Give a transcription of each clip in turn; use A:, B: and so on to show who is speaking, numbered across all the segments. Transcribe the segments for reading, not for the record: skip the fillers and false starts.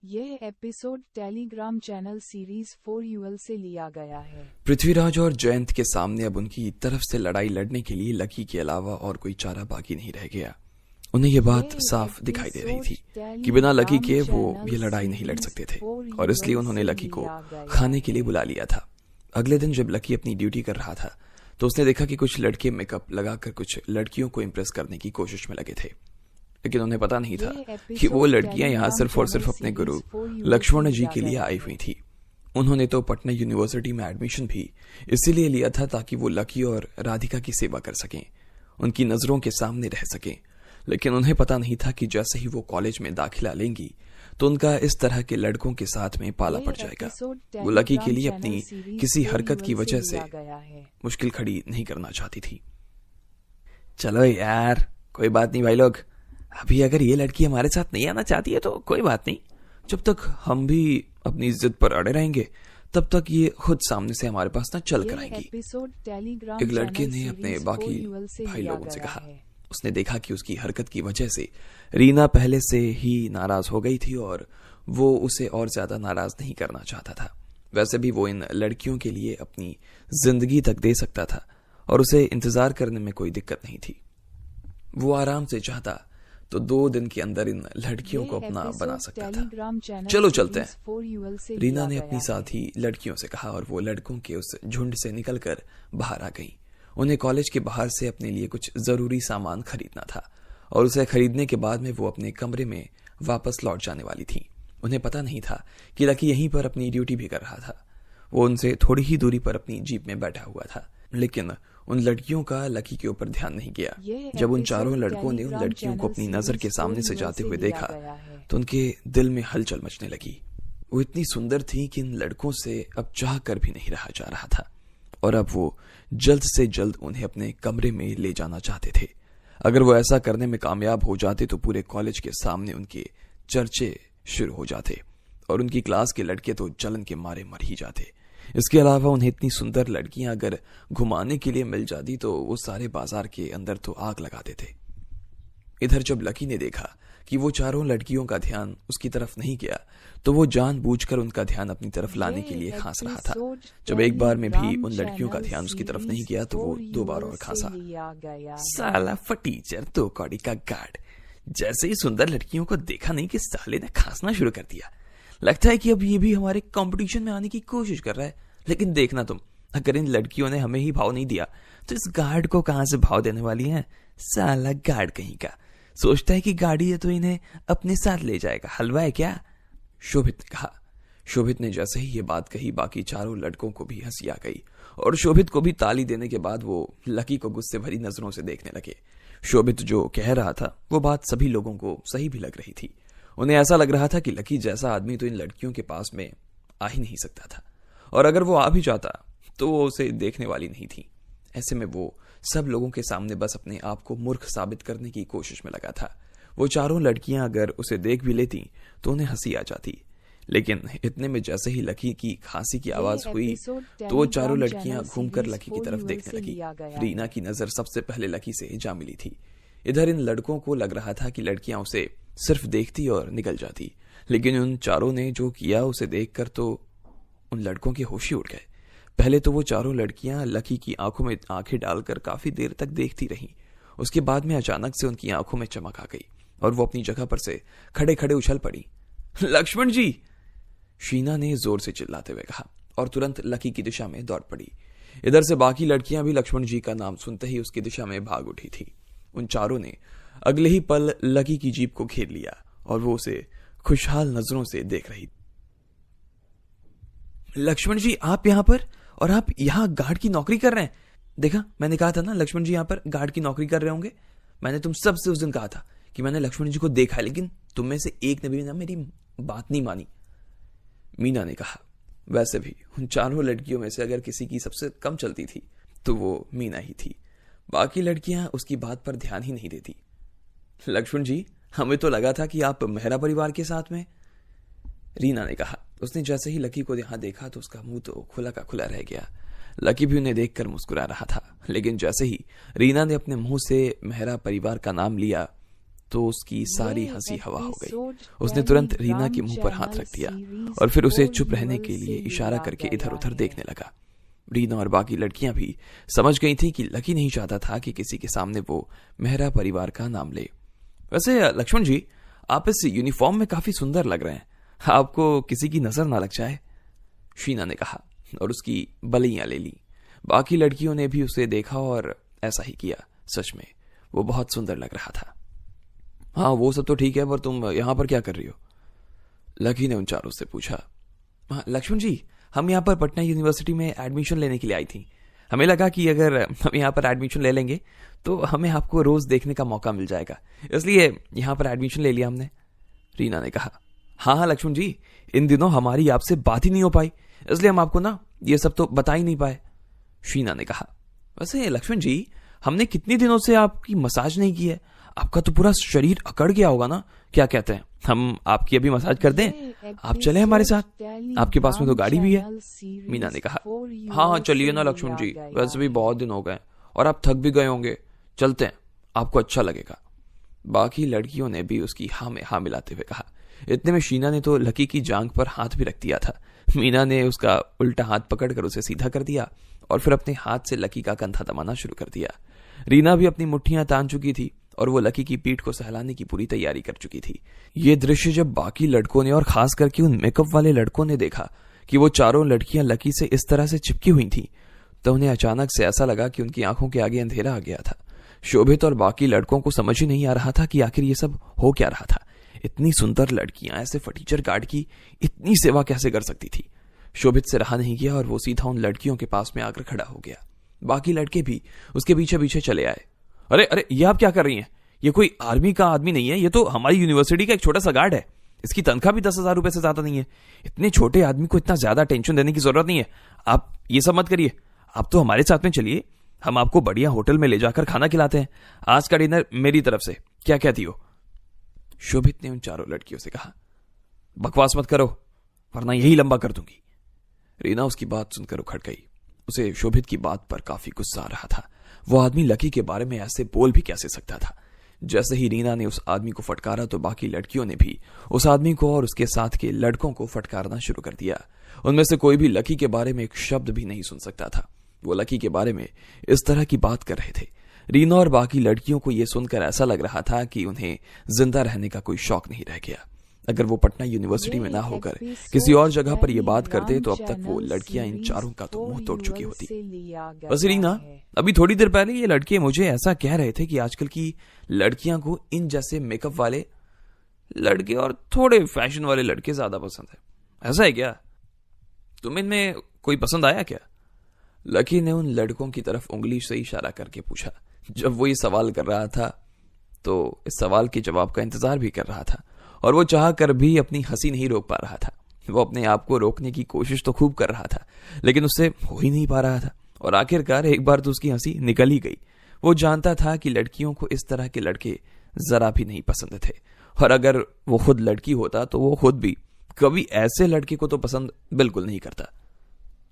A: यह episode Telegram channel series 4UL से लिया गया है।
B: पृथ्वीराज और जयंत के सामने अब उनकी तरफ से लड़ाई लड़ने के लिए लकी के अलावा और कोई चारा बाकी नहीं रह गया। उन्हें यह बात साफ दिखाई दे रही थी कि बिना लकी के वो ये लड़ाई नहीं लड़ सकते थे और इसलिए उन्होंने लकी को खाने के लिए बुला लिया था। अगले दिन जब लकी अपनी ड्यूटी कर रहा था तो उसने देखा कि कुछ लड़के मेकअप लगाकर कुछ लड़कियों को इम्प्रेस करने की कोशिश में लगे थे, लेकिन उन्हें पता नहीं था कि वो लड़कियां यहाँ सिर्फ और सिर्फ अपने गुरु लक्ष्मण जी के लिए आई हुई थी। उन्होंने तो पटना यूनिवर्सिटी में एडमिशन भी इसीलिए लिया था ताकि वो लकी और राधिका की सेवा कर सकें, उनकी नजरों के सामने रह सकें। लेकिन उन्हें पता नहीं था कि जैसे ही वो कॉलेज में दाखिला लेंगी तो उनका इस तरह के लड़कों के साथ में पाला पड़ जाएगा। वो लकी के लिए अपनी किसी हरकत की वजह से मुश्किल खड़ी नहीं करना चाहती थी। चलो यार, कोई बात नहीं भाई लोग, अभी अगर ये लड़की हमारे साथ नहीं आना चाहती है तो कोई बात नहीं, जब तक हम भी अपनी जिद पर अड़े रहेंगे तब तक ये खुद सामने से हमारे पास ना चल कर आएंगी। एक लड़के ने अपने बाकी भाई लोगों से कहा। उसने देखा कि उसकी हरकत की वजह से रीना पहले से ही नाराज हो गई थी और वो उसे और ज्यादा नाराज नहीं करना चाहता था। वैसे भी वो इन लड़कियों के लिए अपनी जिंदगी तक दे सकता था और उसे इंतजार करने में कोई दिक्कत नहीं थी। वो आराम से चाहता तो 2 दिन के अंदर इन लड़कियों को अपना बना सकता था। चलो चलते हैं, रीना ने अपनी साथी लड़कियों से कहा और वो लड़कों के उस झुंड से निकलकर बाहर आ गई। उन्हें कॉलेज के बाहर से अपने लिए कुछ जरूरी सामान खरीदना था और उसे खरीदने के बाद में वो अपने कमरे में वापस लौट जाने वाली थी। उन्हें पता नहीं था कि लकी यहीं पर अपनी ड्यूटी भी कर रहा था। वो उनसे थोड़ी ही दूरी पर अपनी जीप में बैठा हुआ था, लेकिन उन लड़कियों का लकी के ऊपर ध्यान नहीं गया। जब उन चारों लड़कों ने उन लड़कियों को अपनी नजर के सामने से जाते हुए देखा तो उनके दिल में हलचल मचने लगी। वो इतनी सुंदर थी कि इन लड़कों से अब चाह कर भी नहीं रहा जा रहा था और अब वो जल्द से जल्द उन्हें अपने कमरे में ले जाना चाहते थे। अगर वो ऐसा करने में कामयाब हो जाते तो पूरे कॉलेज के सामने उनके चर्चे शुरू हो जाते और उनकी क्लास के लड़के तो जलन के मारे मर ही जाते। इसके अलावा उन्हें इतनी सुंदर लड़कियां अगर घुमाने के लिए मिल जाती तो वो सारे बाजार के अंदर तो आग लगा देते। इधर जब लकी ने देखा कि वो चारों लड़कियों का ध्यान उसकी तरफ नहीं गया तो वो जानबूझकर उनका ध्यान अपनी तरफ लाने के लिए खांस रहा था। जब एक बार में भी उन लड़कियों का ध्यान उसकी तरफ नहीं गया तो वो 2 बार और खांसा। साला फटीचर तो कौड़ी का गार्ड, जैसे ही सुंदर लड़कियों को देखा नहीं कि साले ने खांसना शुरू कर दिया। लगता है कि अब ये भी हमारे कंपटीशन में आने की कोशिश कर रहा है। लेकिन देखना तुम, अगर इन लड़कियों ने हमें ही भाव नहीं दिया तो इस गार्ड को कहां से भाव देने वाली है। साला गार्ड कहीं का, सोचता है कि गाड़ी है तो इन्हें अपने साथ ले जाएगा, हलवा है क्या। शोभित ने कहा। शोभित ने जैसे ही ये बात कही बाकी चारों लड़कों को भी हंसी आ गई और शोभित को भी ताली देने के बाद वो लकी को गुस्से भरी नजरों से देखने लगे। शोभित जो कह रहा था वो बात सभी लोगों को सही भी लग रही थी। उन्हें ऐसा लग रहा था कि लकी जैसा आदमी तो इन लड़कियों के पास में आ ही नहीं सकता था और अगर वो आ भी जाता तो वो उसे देखने वाली नहीं थी। ऐसे में वो सब लोगों के सामने बस अपने आप को मूर्ख साबित करने की कोशिश में लगा था। वो चारों लड़कियां अगर उसे देख भी लेती तो उन्हें हंसी आ जाती, लेकिन इतने में जैसे ही लकी की खांसी की आवाज हुई तो वो चारों लड़कियां घूमकर लकी की तरफ देखने लगी। रीना की नजर सबसे पहले लकी से जा मिली थी। इधर इन लड़कों को लग रहा था कि लड़कियां उसे सिर्फ देखती और निकल जाती, लेकिन उन चारों ने जो किया उसे देखकर तो उन लड़कों के होश ही उड़ गए। पहले तो वो चारों लड़कियां लकी की आंखों में आंखें डालकर काफी देर तक देखती रहीं। उसके बाद में अचानक से उनकी आंखों में चमक आ गई और वो अपनी जगह पर से खड़े खड़े उछल पड़ी। लक्ष्मण जी, शीना ने जोर से चिल्लाते हुए कहा और तुरंत लकी की दिशा में दौड़ पड़ी। इधर से बाकी लड़कियां भी लक्ष्मण जी का नाम सुनते ही उसकी दिशा में भाग उठी थी। उन चारों ने अगले ही पल लकी की जीप को घेर लिया और वो उसे खुशहाल नजरों से देख रही। लक्ष्मण जी, आप यहां पर, और आप यहां गार्ड की नौकरी कर रहे हैं। देखा, मैंने कहा था ना लक्ष्मण जी यहां पर गार्ड की नौकरी कर रहे होंगे। मैंने तुम सबसे उस दिन कहा था कि मैंने लक्ष्मण जी को देखा है, लेकिन तुम में से एक ने भी ना मेरी बात नहीं मानी, मीना ने कहा। वैसे भी उन चारों लड़कियों में से अगर किसी की सबसे कम चलती थी तो वो मीना ही थी। बाकी लड़कियां उसकी बात पर ध्यान ही नहीं देती। लक्ष्मण जी, हमें तो लगा था कि आप मेहरा परिवार के साथ में, रीना ने कहा। उसने जैसे ही लकी को यहां देखा तो उसका मुंह तो खुला का खुला रह गया। लकी भी उन्हें देखकर मुस्कुरा रहा था, लेकिन जैसे ही रीना ने अपने मुंह से मेहरा परिवार का नाम लिया तो उसकी सारी हंसी हवा हो गई। उसने तुरंत रीना के मुंह पर हाथ रख दिया और फिर उसे चुप रहने के लिए इशारा करके इधर उधर देखने लगा। रीना और बाकी लड़कियां भी समझ गई थी कि लकी नहीं चाहता था कि किसी के सामने वो मेहरा परिवार का नाम ले। वैसे लक्ष्मण जी, आप इस यूनिफॉर्म में काफी सुंदर लग रहे हैं, आपको किसी की नजर ना लग जाए, शीना ने कहा और उसकी बलियां ले ली। बाकी लड़कियों ने भी उसे देखा और ऐसा ही किया। सच में वो बहुत सुंदर लग रहा था। हाँ, वो सब तो ठीक है, पर तुम यहां पर क्या कर रही हो? लकी ने उन चारों से पूछा। हाँ, लक्ष्मण जी, हम यहाँ पर पटना यूनिवर्सिटी में एडमिशन लेने के लिए आई थी। हमें लगा कि अगर हम यहाँ पर एडमिशन ले लेंगे तो हमें आपको रोज देखने का मौका मिल जाएगा, इसलिए यहाँ पर एडमिशन ले लिया हमने, रीना ने कहा। हाँ लक्ष्मण जी, इन दिनों हमारी आपसे बात ही नहीं हो पाई, इसलिए हम आपको ना ये सब तो बता ही नहीं पाए, शीना ने कहा। वैसे लक्ष्मण जी, हमने कितने दिनों से आपकी मसाज नहीं की है, आपका तो पूरा शरीर अकड़ गया होगा ना, क्या कहते हैं हम आपकी अभी मसाज कर दें? आप चले हमारे साथ, आपके पास में तो गाड़ी भी है, मीना ने कहा। हाँ चलिए ना लक्ष्मण जी, वैसे भी बहुत दिन हो गए और आप थक भी गए होंगे, चलते हैं, आपको अच्छा लगेगा। बाकी लड़कियों ने भी उसकी हाँ में हाँ मिलाते हुए कहा। इतने में शीना ने तो लकी की जांघ पर हाथ भी रख दिया था। मीना ने उसका उल्टा हाथ पकड़कर उसे सीधा कर दिया और फिर अपने हाथ से लकी का कंधा दबाना शुरू कर दिया। रीना भी अपनी मुट्ठियां तान चुकी थी और वो लकी की पीठ को सहलाने की पूरी तैयारी कर चुकी थी। ये दृश्य जब बाकी लड़कों ने और खास करके उन मेकअप वाले लड़कों ने देखा कि वो चारों लड़कियां लकी से इस तरह से चिपकी हुई थी, तो उन्हें अचानक से ऐसा लगा कि उनकी आंखों के आगे अंधेरा आ गया था। शोभित और बाकी लड़कों को समझ ही नहीं आ रहा था कि आखिर ये सब हो क्या रहा था। इतनी सुंदर लड़कियां ऐसे फटीचर गार्ड की इतनी सेवा कैसे कर सकती थी? शोभित से रहा नहीं गया और वो सीधा उन लड़कियों के पास में आकर खड़ा हो गया। बाकी लड़के भी उसके पीछे पीछे चले आए। अरे अरे, ये आप क्या कर रही हैं? ये कोई आर्मी का आदमी नहीं है, ये तो हमारी यूनिवर्सिटी का एक छोटा सा गार्ड है। इसकी तनख्वाह भी 10,000 रुपए से ज्यादा नहीं है। इतने छोटे आदमी को इतना ज्यादा टेंशन देने की जरूरत नहीं है। आप ये सब मत करिए, आप तो हमारे साथ में चलिए, हम आपको बढ़िया होटल में ले जाकर खाना खिलाते हैं। आज का डिनर मेरी तरफ से, क्या कहती हो? शोभित ने उन चारों लड़कियों से कहा। बकवास मत करो वरना यही लंबा कर दूंगी। रीना उसकी बात सुनकर उखड़ गई। उसे शोभित की बात पर काफी गुस्सा आ रहा था। वो आदमी लकी के बारे में ऐसे बोल भी कैसे सकता था? जैसे ही रीना ने उस आदमी को फटकारा तो बाकी लड़कियों ने भी उस आदमी को और उसके साथ के लड़कों को फटकारना शुरू कर दिया। उनमें से कोई भी लकी के बारे में एक शब्द भी नहीं सुन सकता था। वो लकी के बारे में इस तरह की बात कर रहे थे। रीना और बाकी लड़कियों को यह सुनकर ऐसा लग रहा था कि उन्हें जिंदा रहने का कोई शौक नहीं रह गया। अगर वो पटना यूनिवर्सिटी में ना होकर किसी और जगह पर यह बात करते तो अब तक वो लड़कियां इन चारों का तो मुंह तोड़ चुकी होती। बस रीना, अभी थोड़ी देर पहले ये लड़के मुझे ऐसा कह रहे थे कि आजकल की लड़कियां को इन जैसे मेकअप वाले लड़के और थोड़े फैशन वाले लड़के ज्यादा पसंद है। ऐसा है क्या? तुम इनमें कोई पसंद आया क्या? लकी ने उन लड़कों की तरफ उंगली से इशारा करके पूछा। जब वो ये सवाल कर रहा था तो इस सवाल के जवाब का इंतजार भी कर रहा था और वो चाह कर भी अपनी हंसी नहीं रोक पा रहा था। वो अपने आप को रोकने की कोशिश तो खूब कर रहा था, लेकिन उससे हो ही नहीं पा रहा था और आखिरकार एक बार तो उसकी हंसी निकल ही गई। वो जानता था कि लड़कियों को इस तरह के लड़के जरा भी नहीं पसंद थे और अगर वो खुद लड़की होता तो वो खुद भी कभी ऐसे लड़के को तो पसंद बिल्कुल नहीं करता।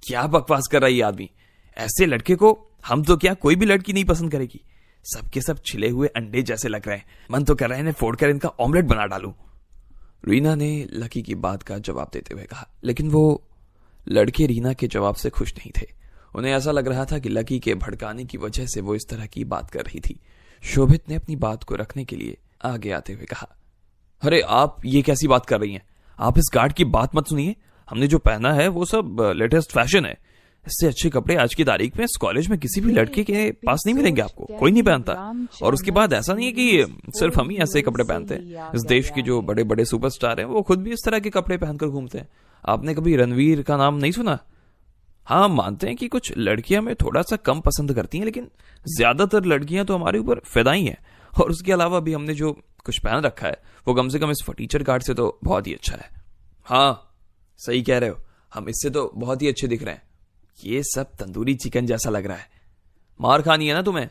B: क्या बकवास कर रहा है ये आदमी? ऐसे लड़के को हम तो क्या कोई भी लड़की नहीं पसंद करेगी। सबके सब छिले हुए अंडे जैसे लग रहे हैं, मन तो कर रहा है इन्हें फोड़कर इनका ऑमलेट बना डालूं। रीना ने लकी की बात का जवाब देते हुए कहा, लेकिन वो लड़के रीना के जवाब से खुश नहीं थे। उन्हें ऐसा लग रहा था कि लकी के भड़काने की वजह से वो इस तरह की बात कर रही थी। शोभित ने अपनी बात को रखने के लिए आगे आते हुए कहा, अरे आप ये कैसी बात कर रही हैं? आप इस गार्ड की बात मत सुनिए। हमने जो पहना है वो सब लेटेस्ट फैशन है। इससे अच्छे कपड़े आज की तारीख में इस कॉलेज में किसी भी लड़के के पास नहीं मिलेंगे आपको, कोई नहीं पहनता। और उसके बाद ऐसा नहीं है कि सिर्फ हम ही ऐसे कपड़े पहनते हैं। इस देश के जो बड़े बड़े सुपरस्टार हैं वो खुद भी इस तरह के कपड़े पहनकर घूमते हैं। आपने कभी रणवीर का नाम नहीं सुना? हाँ, मानते हैं कि कुछ लड़कियां हमें थोड़ा सा कम पसंद करती हैं, लेकिन ज्यादातर लड़कियां तो हमारे ऊपर फिदाई हैं। और उसके अलावा भी हमने जो कुछ पहन रखा है वो कम से कम इस फटीचर कार्ड से तो बहुत ही अच्छा है। हाँ सही कह रहे हो, हम इससे तो बहुत ही अच्छे दिख रहे हैं। ये सब तंदूरी चिकन जैसा लग रहा है। मार खानी है ना तुम्हें,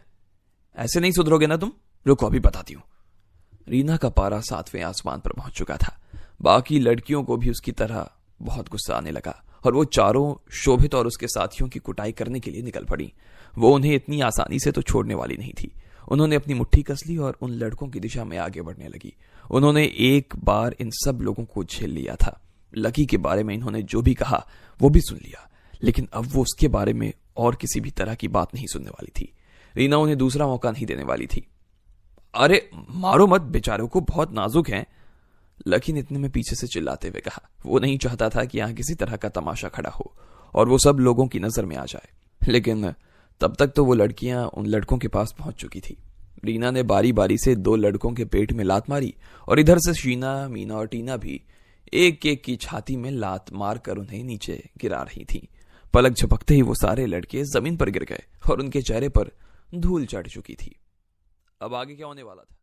B: ऐसे नहीं सुधरोगे ना तुम। रुको अभी बताती हूं। रीना का पारा 7वें आसमान पर पहुंच चुका था। बाकी लड़कियों को भी उसकी तरह बहुत गुस्सा आने लगा और वो चारों शोभित और उसके साथियों की कुटाई करने के लिए निकल पड़ी। वो उन्हें इतनी आसानी से तो छोड़ने वाली नहीं थी। उन्होंने अपनी मुट्ठी कस ली और उन लड़कों की दिशा में आगे बढ़ने लगी। उन्होंने एक बार इन सब लोगों को झेल लिया था। लकी के बारे में इन्होंने जो भी कहा वो भी सुन लिया, लेकिन अब वो उसके बारे में और किसी भी तरह की बात नहीं सुनने वाली थी। रीना उन्हें दूसरा मौका नहीं देने वाली थी। अरे मारो मत, बेचारों को बहुत नाजुक हैं, लकी ने इतने में पीछे से चिल्लाते हुए कहा। वो नहीं चाहता था कि यहां किसी तरह का तमाशा खड़ा हो और वो सब लोगों की नजर में आ जाए, लेकिन तब तक तो वो लड़कियां उन लड़कों के पास पहुंच चुकी थी। रीना ने बारी बारी से 2 लड़कों के पेट में लात मारी और इधर से शीना, मीना और टीना भी एक एक की छाती में लात मार कर उन्हें नीचे गिरा रही थी। पलक झपकते ही वो सारे लड़के जमीन पर गिर गए और उनके चेहरे पर धूल चढ़ चुकी थी। अब आगे क्या होने वाला था?